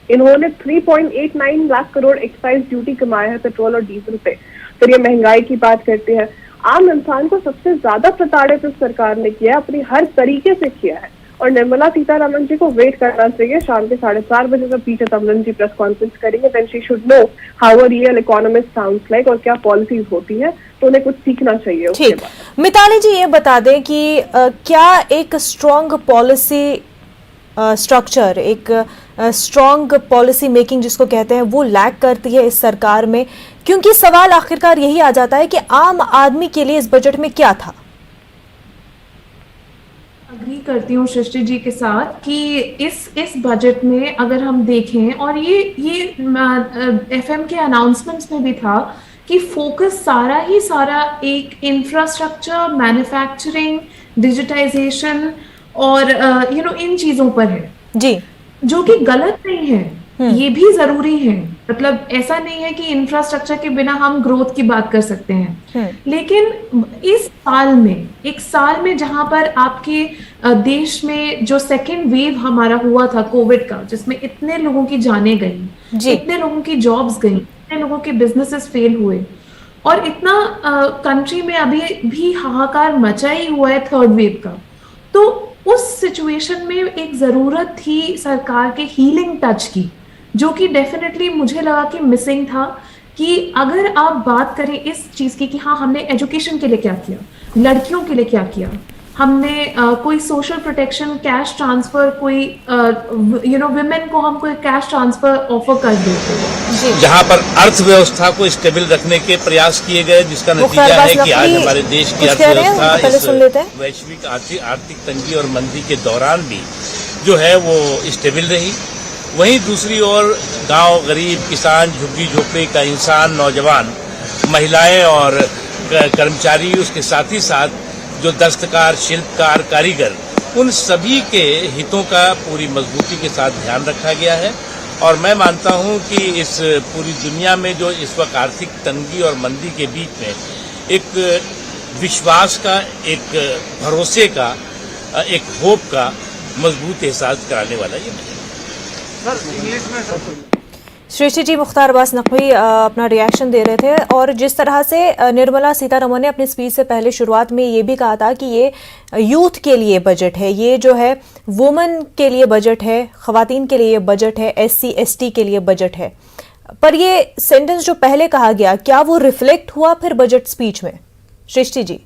इन्होंने 3.89 लाख करोड़ एक्साइज ड्यूटी कमाया है पेट्रोल और डीजल पे। फिर ये महंगाई की बात करते हैं। आम इंसान को सबसे ज्यादा प्रताड़ित इस सरकार ने किया है, अपनी हर तरीके से किया है। और निर्मला सीतारमण जी को वेट करना चाहिए, शाम के 4:30 बजे जब P Chidambaram ji press conference करेंगे, then she should know how a real economist sounds like और क्या पॉलिसीज होती है, तो उन्हें कुछ सीखना चाहिए उसके बाद। मिताली जी ये बता दें कि क्या एक स्ट्रॉन्ग पॉलिसी स्ट्रक्चर, एक स्ट्रॉन्ग पॉलिसी मेकिंग जिसको कहते हैं, वो लैक करती है इस सरकार में? क्योंकि सवाल आखिरकार यही आ जाता है कि आम आदमी के लिए इस बजट में क्या था? अग्री करती हूँ सृष्टि जी के साथ कि इस बजट में अगर हम देखें, और ये एफएम के अनाउंसमेंट्स में भी था कि फोकस सारा एक इंफ्रास्ट्रक्चर, मैन्युफैक्चरिंग, डिजिटाइजेशन और इन चीजों पर है जी, जो कि गलत नहीं है, ये भी जरूरी है। मतलब ऐसा नहीं है कि इंफ्रास्ट्रक्चर के बिना हम ग्रोथ की बात कर सकते हैं, लेकिन एक साल में जहां पर आपके देश में जो सेकेंड वेव हमारा हुआ था कोविड का, जिसमें इतने लोगों की जानें गई, इतने लोगों की जॉब्स गई, इतने लोगों के बिजनेसेस फेल हुए, और इतना कंट्री में अभी भी हाहाकार मचा ही हुआ है थर्ड वेव का। तो उस सिचुएशन में एक जरूरत थी सरकार के हीलिंग टच की, जो कि डेफिनेटली मुझे लगा कि मिसिंग था। कि अगर आप बात करें इस चीज की कि हाँ हमने एजुकेशन के लिए क्या किया, लड़कियों के लिए क्या किया, हमने कोई सोशल प्रोटेक्शन, कैश ट्रांसफर, कोई विमेन को हम कोई कैश ट्रांसफर ऑफर कर देते, जहां पर अर्थव्यवस्था को स्टेबल रखने के प्रयास किए गए, जिसका नतीजा है कि आज हमारे देश की अर्थव्यवस्था इस वैश्विक आर्थिक तंगी और मंदी के दौरान भी जो है वो स्टेबल रही। वहीं दूसरी ओर गांव, गरीब, किसान, झुग्गी झोपड़ी का इंसान, नौजवान, महिलाएं और कर्मचारी, उसके साथ ही साथ जो दस्तकार, शिल्पकार, कारीगर, उन सभी के हितों का पूरी मजबूती के साथ ध्यान रखा गया है। और मैं मानता हूं कि इस पूरी दुनिया में जो इस वक्त आर्थिक तंगी और मंदी के बीच में एक विश्वास का, एक भरोसे का, एक होप का मजबूत एहसास कराने वाला ये बजट। सृष्टि जी, मुख्तार अब्बास नकवी अपना रिएक्शन दे रहे थे और जिस तरह से निर्मला सीतारमण ने अपनी स्पीच से पहले शुरुआत में ये भी कहा था कि ये यूथ के लिए बजट है, ये जो है वुमेन के लिए बजट है, खवातीन के लिए बजट है, SC ST के लिए बजट है। पर ये सेंटेंस जो पहले कहा गया, क्या वो रिफ्लेक्ट हुआ फिर बजट स्पीच में? सृष्टि जी,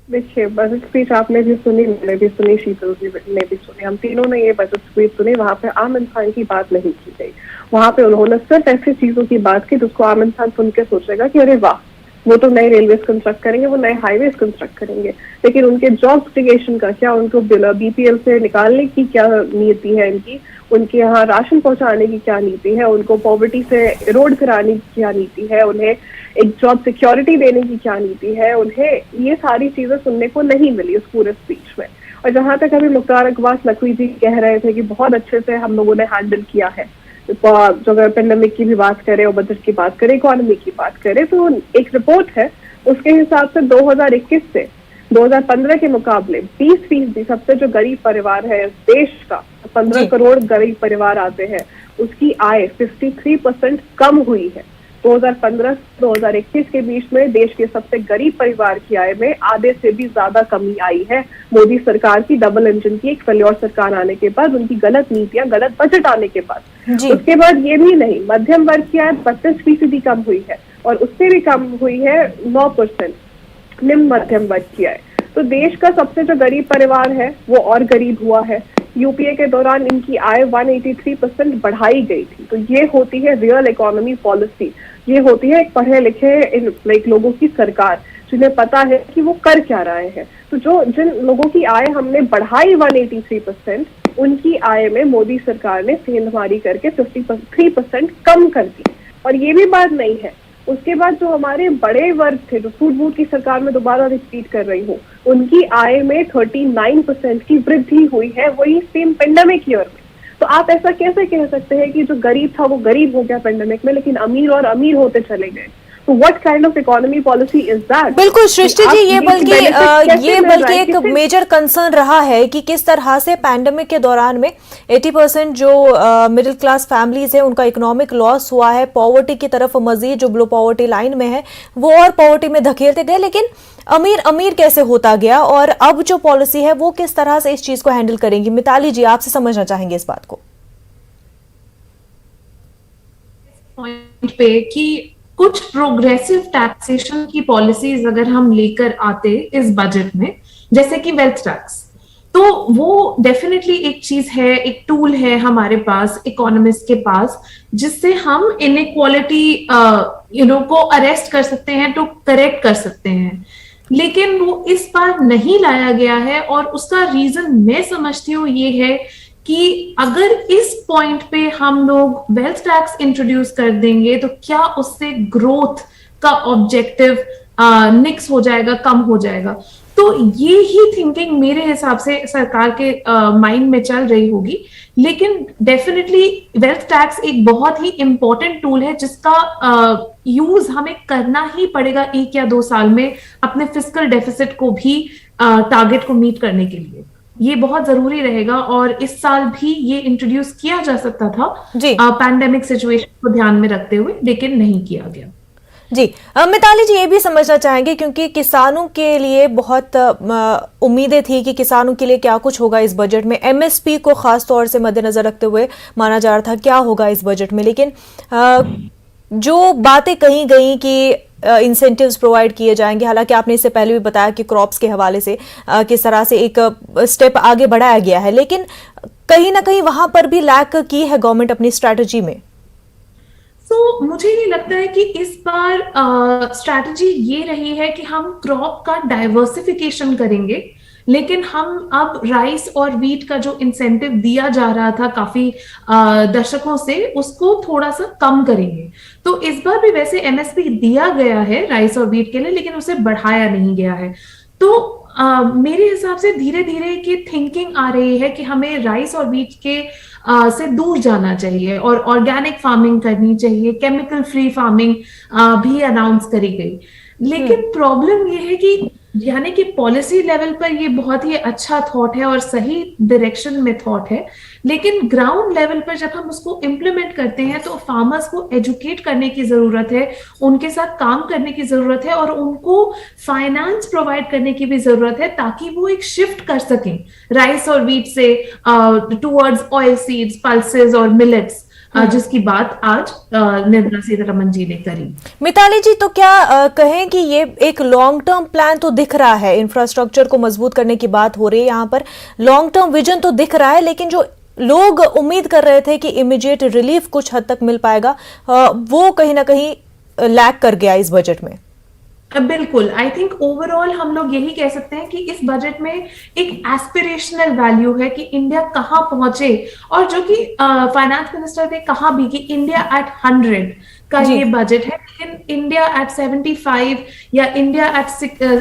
देखिए, बजट स्पीच आपने भी सुनी, मैंने भी सुनी, शीतल जी ने भी सुनी, हम तीनों ने ये बजट स्पीच सुनी। वहाँ पे आम इंसान की बात नहीं की गई। वहाँ पे उन्होंने सिर्फ ऐसी चीजों की बात की जिसको आम इंसान सुन के सोचेगा कि अरे वाह, वो तो नए रेलवे कंस्ट्रक्ट करेंगे, वो नए हाईवे कंस्ट्रक्ट करेंगे। लेकिन उनके जॉब क्रिएशन का क्या, उनको BPL से निकालने की क्या नीति है इनकी, उनके यहाँ राशन पहुंचाने की क्या नीति है, उनको पॉवर्टी से इरोड कराने की क्या नीति है, उन्हें एक जॉब सिक्योरिटी देने की क्या नीति है, उन्हें ये सारी चीजें सुनने को नहीं मिली उस पूरे स्पीच में। और जहां तक अभी मुख्तार अब्बास नकवी जी कह रहे थे कि बहुत अच्छे से हम लोगों ने हैंडल किया है, जो अगर पेंडेमिक की भी बात करें और बजट की बात करें, इकोनॉमी की बात करें, तो एक रिपोर्ट है उसके हिसाब से 2021 से 2015 के मुकाबले 20% सबसे जो गरीब परिवार है देश का, 15 करोड़ गरीब परिवार आते हैं, उसकी आय 53% कम हुई है। 2015 से 2021 के बीच में देश के सबसे गरीब परिवार की आय में आधे से भी ज्यादा कमी आई है। मोदी सरकार की डबल इंजन की एक फेल्योर सरकार आने के बाद, उनकी गलत नीतियां, गलत बजट आने के बाद। उसके बाद ये भी नहीं, मध्यम वर्ग की आय 32% कम हुई है और उससे भी कम हुई है 9% निम्न मध्यम वर्ग की आय। तो देश का सबसे जो गरीब परिवार है वो और गरीब हुआ है। यूपीए के दौरान इनकी आय 183% बढ़ाई गई थी। तो ये होती है रियल इकोनॉमी पॉलिसी, ये होती है एक पढ़े लिखे लोगों की सरकार जिन्हें पता है कि वो कर क्या रहे हैं। तो जिन लोगों की आय हमने बढ़ाई 183%, उनकी आय में मोदी सरकार ने सेंधमारी करके 53% कम कर दी। और ये भी बात नहीं है, उसके बाद जो हमारे बड़े वर्ग थे, जो सूझ बूझ की सरकार में दोबारा रिपीट कर रही हूँ, उनकी आय में 39% की वृद्धि हुई है, वही सेम पेंडेमिक ईयर में। तो आप ऐसा कैसे कह सकते हैं कि जो गरीब था वो गरीब हो गया पेंडेमिक में, लेकिन अमीर और अमीर होते चले गए? तो what kind of economy policy is that? बिल्कुल सृष्टि जी, ये बल्कि एक मेजर कंसर्न रहा है कि किस तरह से पैंडेमिक के दौरान में 80% जो मिडिल क्लास फैमिलीज है उनका इकोनॉमिक लॉस हुआ है। पॉवर्टी की तरफ मजीद जो बिलो पॉवर्टी लाइन में है वो और पॉवर्टी में धकेलते गए, लेकिन अमीर अमीर कैसे होता गया और अब जो पॉलिसी है वो किस तरह से इस चीज को हैंडल करेंगी? मिताली जी, आपसे समझना चाहेंगे इस बात को। पॉइंट पे कि कुछ प्रोग्रेसिव टैक्सेशन की पॉलिसीज अगर हम लेकर आते इस बजट में, जैसे कि वेल्थ टैक्स, तो वो डेफिनेटली एक चीज है, एक टूल है हमारे पास, इकोनॉमिस्ट के पास, जिससे हम इनइक्वालिटी को अरेस्ट कर सकते हैं, तो करेक्ट कर सकते हैं। लेकिन वो इस बार नहीं लाया गया है और उसका रीजन मैं समझती हूँ ये है कि अगर इस पॉइंट पे हम लोग वेल्थ टैक्स इंट्रोड्यूस कर देंगे तो क्या उससे ग्रोथ का ऑब्जेक्टिव निक्स हो जाएगा, कम हो जाएगा। तो ये ही थिंकिंग मेरे हिसाब से सरकार के माइंड में चल रही होगी। लेकिन डेफिनेटली वेल्थ टैक्स एक बहुत ही इंपॉर्टेंट टूल है जिसका यूज हमें करना ही पड़ेगा 1 या 2 साल में, अपने फिस्कल डेफिसिट को भी टारगेट को मीट करने के लिए। ये बहुत जरूरी रहेगा और इस साल भी ये इंट्रोड्यूस किया जा सकता था पैंडेमिक सिचुएशन को ध्यान में रखते हुए, लेकिन नहीं किया गया। जी मिताली जी, ये भी समझना चाहेंगे क्योंकि किसानों के लिए बहुत उम्मीदें थी कि किसानों के लिए क्या कुछ होगा इस बजट में। MSP को खास तौर से मद्देनजर रखते हुए माना जा रहा था क्या होगा इस बजट में, लेकिन जो बातें कही गई कि इंसेंटिव्स प्रोवाइड किए जाएंगे, हालांकि आपने इससे पहले भी बताया कि क्रॉप्स के हवाले से किस तरह से एक स्टेप आगे बढ़ाया गया है, लेकिन कहीं ना कहीं वहां पर भी लैक की है गवर्नमेंट अपनी स्ट्रैटेजी में। तो मुझे ये लगता है कि इस बार स्ट्रैटेजी ये रही है कि हम क्रॉप का डाइवर्सिफिकेशन करेंगे, लेकिन हम अब राइस और वीट का जो इंसेंटिव दिया जा रहा था काफी दशकों से, उसको थोड़ा सा कम करेंगे। तो इस बार भी वैसे MSP दिया गया है राइस और वीट के लिए, लेकिन उसे बढ़ाया नहीं गया है। तो मेरे हिसाब से धीरे धीरे की थिंकिंग आ रही है कि हमें राइस और व्हीट के से दूर जाना चाहिए और ऑर्गेनिक फार्मिंग करनी चाहिए, केमिकल फ्री फार्मिंग भी अनाउंस करी गई। लेकिन प्रॉब्लम ये है कि यानी कि पॉलिसी लेवल पर ये बहुत ही अच्छा थॉट है और सही डायरेक्शन में थॉट है, लेकिन ग्राउंड लेवल पर जब हम उसको इम्प्लीमेंट करते हैं तो फार्मर्स को एजुकेट करने की जरूरत है, उनके साथ काम करने की जरूरत है और उनको फाइनेंस प्रोवाइड करने की भी जरूरत है ताकि वो एक शिफ्ट कर सकें राइस और व्हीट से टुवर्ड्स ऑयल सीड्स, पल्सेस और मिलेट्स, जिसकी बात आज निर्मला सीतारमण जी ने करी। मिताली जी, तो क्या कहें कि ये एक लॉन्ग टर्म प्लान तो दिख रहा है, इंफ्रास्ट्रक्चर को मजबूत करने की बात हो रही है, यहाँ पर लॉन्ग टर्म विजन तो दिख रहा है, लेकिन जो लोग उम्मीद कर रहे थे कि इमीडिएट रिलीफ कुछ हद तक मिल पाएगा, वो कहीं ना कहीं लैग कर गया इस बजट में। बिल्कुल, आई थिंक ओवरऑल हम लोग यही कह सकते हैं कि इस बजट में एक एस्पिरेशनल वैल्यू है कि इंडिया कहाँ पहुंचे, और जो कि फाइनेंस मिनिस्टर ने कहा भी कि इंडिया एट 100 का ये बजट है, लेकिन इंडिया एट 75 या इंडिया एट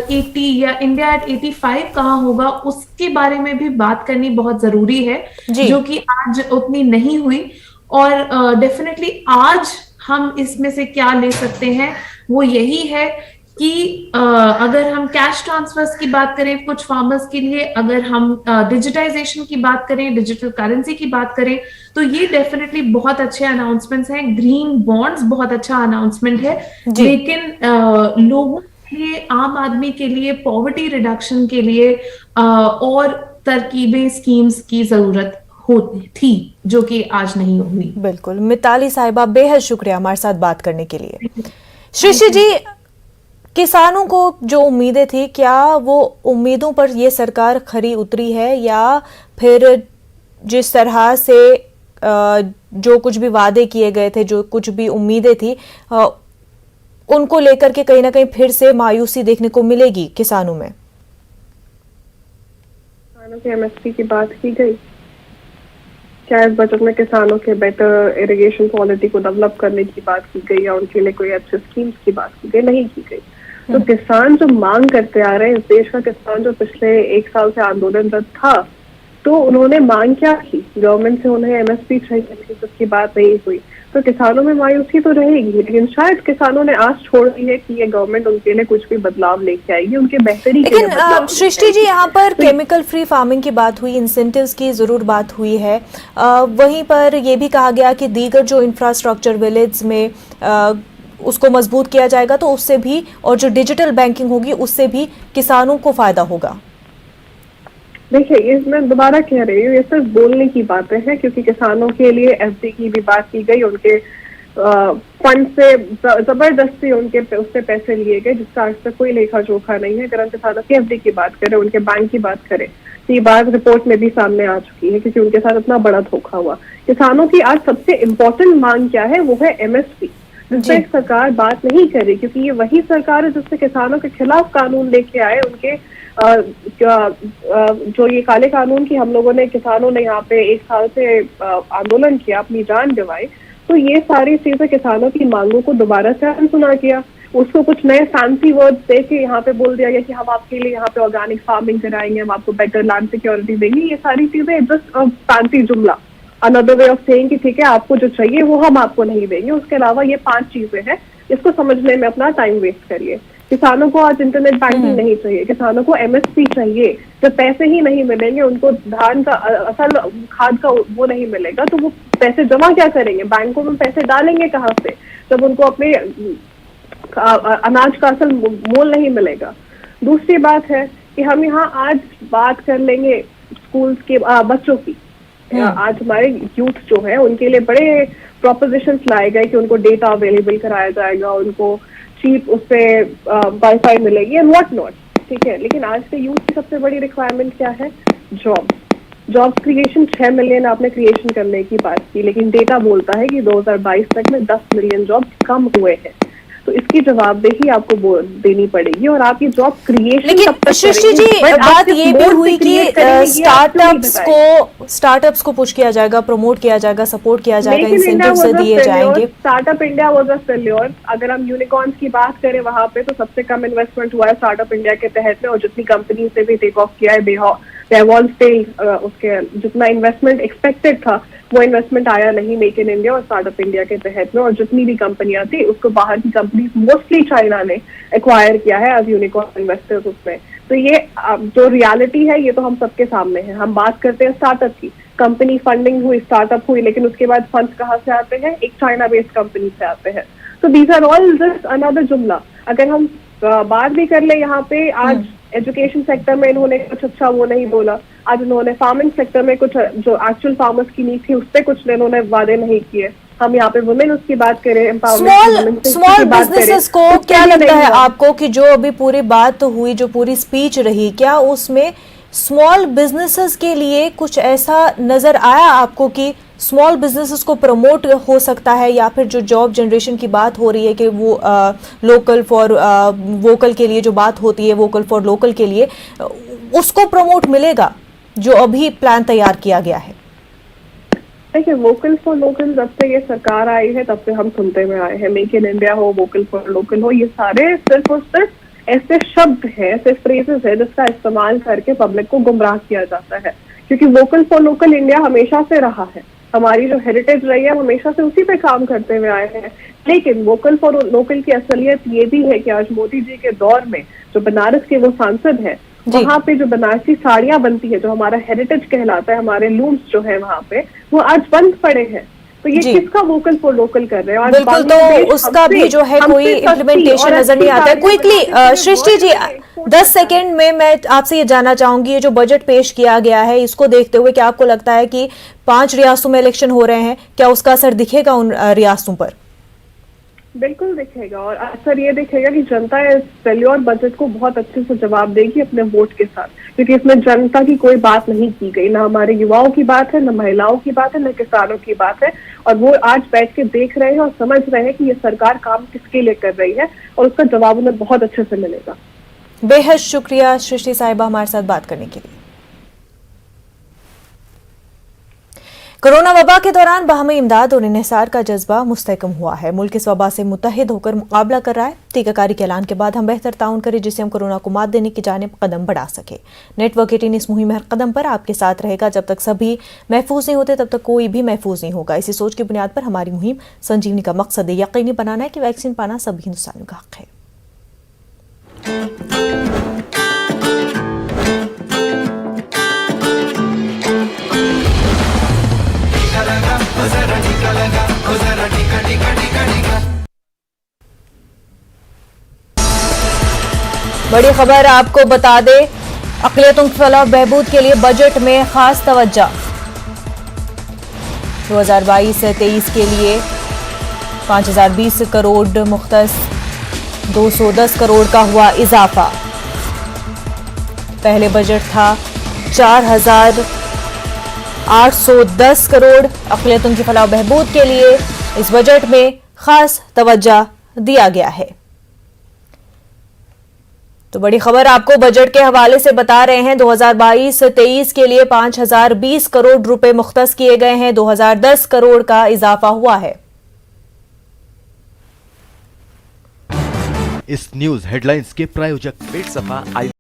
80 या इंडिया एट 85 कहाँ होगा, उसके बारे में भी बात करनी बहुत जरूरी है, जो कि आज उतनी नहीं हुई। और डेफिनेटली आज हम इसमें से क्या ले सकते हैं वो यही है कि अगर हम कैश ट्रांसफर्स की बात करें कुछ फार्मर्स के लिए, अगर हम डिजिटाइजेशन की बात करें, डिजिटल करेंसी की बात करें, तो ये डेफिनेटली बहुत अच्छे अनाउंसमेंट्स हैं। ग्रीन बॉन्ड्स बहुत अच्छा अनाउंसमेंट है, लेकिन लोगों के लिए, आम आदमी के लिए, पॉवर्टी रिडक्शन के लिए और तरकीबें, स्कीम्स की जरूरत थी, जो कि आज नहीं हुई। बिल्कुल मिताली साहिबा, बेहद शुक्रिया हमारे साथ बात करने के लिए। सृष्टि जी, किसानों को जो उम्मीदें थी, क्या वो उम्मीदों पर ये सरकार खरी उतरी है, या फिर जिस तरह से जो कुछ भी वादे किए गए थे, जो कुछ भी उम्मीदें थी, उनको लेकर के कहीं ना कहीं फिर से मायूसी देखने को मिलेगी किसानों में? किसानों के एमएसपी की बात की गई क्या इस बजट में? किसानों के बेटर इरिगेशन पॉलिसी को डेवलप करने की बात की गई या उनके लिए कोई अच्छे स्कीम्स की बात की गई? नहीं की गई। तो किसान जो मांग करते आ रहे हैं, इस देश का किसान जो पिछले 1 साल से आंदोलनरत था, तो उन्होंने मांग क्या की? गवर्नमेंट से उन्हें एमएसपी चाहिए थी, उसकी बात नहीं हुई, तो किसानों में मायूसी तो रहेगी। लेकिन शायद किसानों ने आस छोड़ दी है कि ये गवर्नमेंट उनके लिए कुछ भी बदलाव लेके आएगी, उनके बेहतरी के लिए। लेकिन सृष्टि जी, यहाँ पर केमिकल फ्री फार्मिंग की बात हुई, इंसेंटिव्स की जरूर बात हुई है, वहीं पर यह भी कहा गया कि दीगर जो इंफ्रास्ट्रक्चर विलेज में उसको मजबूत किया जाएगा, तो उससे भी, और जो डिजिटल बैंकिंग होगी उससे भी किसानों को फायदा होगा। देखिए, ये मैं दोबारा कह रही हूँ, ये सिर्फ बोलने की बातें हैं, क्योंकि किसानों के लिए एफडी की भी बात की गई, उनके फंड से जबरदस्ती उनके उससे पैसे लिए गए, जिसका आज तक कोई लेखा जोखा नहीं है। अगर हम किसानों की एफडी की बात करें, उनके बैंक की बात करें, तो ये बात रिपोर्ट में भी सामने आ चुकी है, क्योंकि उनके साथ इतना बड़ा धोखा हुआ। किसानों की आज सबसे इम्पोर्टेंट मांग क्या है? वो है एमएसपी, जिससे एक सरकार बात नहीं कर रही, क्योंकि ये वही सरकार है जिससे किसानों के खिलाफ कानून लेके आए, उनके जो ये काले कानून की हम लोगों ने, किसानों ने यहाँ पे 1 साल से आंदोलन किया, अपनी जान गंवाई, तो ये सारी चीजें किसानों की मांगों को दोबारा से अनसुना किया। उसको कुछ नए फैंसी वर्ड्स दे के यहाँ पे बोल दिया गया कि हम आपके लिए यहाँ पे ऑर्गेनिक फार्मिंग कराएंगे, हम आपको बेटर लैंड सिक्योरिटी देंगे। ये सारी चीजें जस्ट फैंसी जुमला, अनदर वे ऑफ सेइंग कि ठीक है, आपको जो चाहिए वो हम आपको नहीं देंगे। उसके अलावा ये 5 चीजें हैं, इसको समझने में अपना टाइम वेस्ट करिए। किसानों को आज इंटरनेट बैंकिंग नहीं चाहिए, किसानों को एमएसपी चाहिए। जब पैसे ही नहीं मिलेंगे, उनको धान का असल खाद का वो नहीं मिलेगा, तो वो पैसे जमा क्या करेंगे? बैंकों में पैसे डालेंगे कहाँ से, जब उनको अपने अनाज का असल मोल नहीं मिलेगा? दूसरी बात है कि हम यहाँ आज बात कर लेंगे स्कूल के बच्चों की। आज हमारे यूथ जो है, उनके लिए बड़े प्रोपोजिशंस लाए गए कि उनको डेटा अवेलेबल कराया जाएगा, उनको चीप उससे वाईफाई मिलेगी एंड व्हाट नॉट, ठीक है। लेकिन आज के यूथ की सबसे बड़ी रिक्वायरमेंट क्या है? जॉब क्रिएशन 6 मिलियन आपने क्रिएशन करने की बात की, लेकिन डेटा बोलता है कि 2022 तक में 10 मिलियन जॉब कम हुए हैं। तो इसकी जवाबदेही आपको देनी पड़ेगी और आप ये जॉब क्रिएशन। लेकिन सृष्टि जी, बात ये भी हुई कि स्टार्टअप्स को पुश किया जाएगा, प्रमोट किया जाएगा, सपोर्ट किया जाएगा, इंसेंटिव्स दिए जाएंगे। Startup India was a failure. अगर हम यूनिकॉर्न्स की बात करें, वहां पे तो सबसे कम इन्वेस्टमेंट हुआ है स्टार्टअप इंडिया के तहत में, और जितनी कंपनी से भी टेक ऑफ किया है बेवॉल स्टेल, उसके जितना इन्वेस्टमेंट एक्सपेक्टेड था वो इन्वेस्टमेंट आया नहीं मेक इन इंडिया और स्टार्टअप इंडिया के तहत में, और जितनी भी कंपनियां थी उसको बाहर की कंपनीज मोस्टली चाइना ने एक्वायर किया है एज यूनिकॉर्न इन्वेस्टर्स उसमें। तो ये जो रियलिटी है ये तो हम सबके सामने है। हम बात करते हैं स्टार्टअप की, कंपनी फंडिंग हुई, स्टार्टअप हुई, लेकिन उसके बाद फंड्स कहाँ से आते हैं? एक चाइना बेस्ड कंपनी से आते हैं। तो these are all just another जुमला। अगर हम बात भी कर ले यहाँ पे, आज एजुकेशन सेक्टर में इन्होंने कुछ अच्छा वो नहीं बोला, आज इन्होंने फार्मिंग सेक्टर में कुछ जो एक्चुअल फार्मर्स की नीड थी उस पर कुछ इन्होंने वादे नहीं किए। हम यहाँ पे वुमेन उसकी बात करें, स्मॉल बिजनेसेस को क्या लगता है आपको कि जो अभी पूरी बात हुई, जो पूरी स्पीच रही, क्या उसमें स्मॉल बिजनेसेस के लिए कुछ ऐसा नजर आया आपको कि स्मॉल बिजनेसेस को प्रमोट हो सकता है, या फिर जो जॉब जनरेशन की बात हो रही है कि वो लोकल फॉर वोकल के लिए जो बात होती है, वोकल फॉर लोकल के लिए, उसको प्रमोट मिलेगा जो अभी प्लान तैयार किया गया है? देखिए, वोकल फॉर लोकल जब से ये सरकार आई है तब से हम सुनते हुए आए हैं, मेक इन इंडिया हो, वोकल फॉर लोकल हो, ये सारे सिर्फ और सिर्फ ऐसे शब्द हैं, ऐसे फ्रेजेस है जिसका इस्तेमाल करके पब्लिक को गुमराह किया जाता है। क्योंकि वोकल फॉर लोकल इंडिया हमेशा से रहा है, हमारी जो हेरिटेज रही है हम हमेशा से उसी पे काम करते हुए आए हैं। लेकिन वोकल फॉर लोकल की असलियत ये भी है कि आज मोदी जी के दौर में जो बनारस के वो सांसद है, वहाँ पे जो बनारसी साड़ियां बनती है, जो हमारा हेरिटेज कहलाता है, हमारे लूम्स जो है वहाँ पे, वो आज बंद पड़े हैं। तो ये किसका वोकल फॉर लोकल कर रहे हैं? बिल्कुल, तो उसका भी जो है कोई इम्प्लीमेंटेशन नजर नहीं आता है। क्विकली सृष्टि जी, 10 सेकेंड में मैं आपसे ये जानना चाहूंगी, ये जो बजट पेश किया गया है इसको देखते हुए क्या आपको लगता है कि 5 रियासतों में इलेक्शन हो रहे हैं, क्या उसका असर दिखेगा उन रियासतों पर? बिल्कुल दिखेगा, और असर ये दिखेगा कि जनता इस फेल्योर बजट को बहुत अच्छे से जवाब देगी अपने वोट के साथ, क्योंकि इसमें जनता की कोई बात नहीं की गई, ना हमारे युवाओं की बात है, ना महिलाओं की बात है, ना किसानों की बात है, और वो आज बैठ के देख रहे हैं और समझ रहे हैं कि ये सरकार काम किसके लिए कर रही है, और उसका जवाब उन्हें बहुत अच्छे से मिलेगा। बेहद शुक्रिया सृष्टि साहिबा हमारे साथ बात करने के लिए। कोरोना वबा के दौरान बाहमी इमदाद और इन्हिसार का जज्बा मुस्तहकम हुआ है। मुल्क इस वबा से मुत्तहिद होकर मुकाबला कर रहा है। टीकाकारी के ऐलान के बाद हम बेहतर ताउन करें जिससे हम कोरोना को मात देने की जानिब कदम बढ़ा सके। नेटवर्क 18 इस मुहिम में हर कदम पर आपके साथ रहेगा। जब तक सभी महफूज नहीं होते तब तक कोई भी महफूज नहीं होगा। इसी सोच की बुनियाद पर हमारी मुहिम संजीवनी का मकसद यकीनी बनाना है कि वैक्सीन पाना सभी हिंदुस्तानियों का हक है। बड़ी खबर आपको बता दें, अक़लियतों की फलाह बहबूद के लिए बजट में खास तवज्जो। 2022-23 के लिए 5020 करोड़ मुख्तस 210 करोड़ का हुआ इजाफा। पहले बजट था 4810 करोड़। अक़लियतों की फलाह बहबूद के लिए इस बजट में खास तवज्जो दिया गया है। तो बड़ी खबर आपको बजट के हवाले से बता रहे हैं। 2022-23 के लिए 5020 करोड़ रुपए मुख्तस किए गए हैं। 2010 करोड़ का इजाफा हुआ है। इस न्यूज हेडलाइंस के प्रायोजक पेट सफा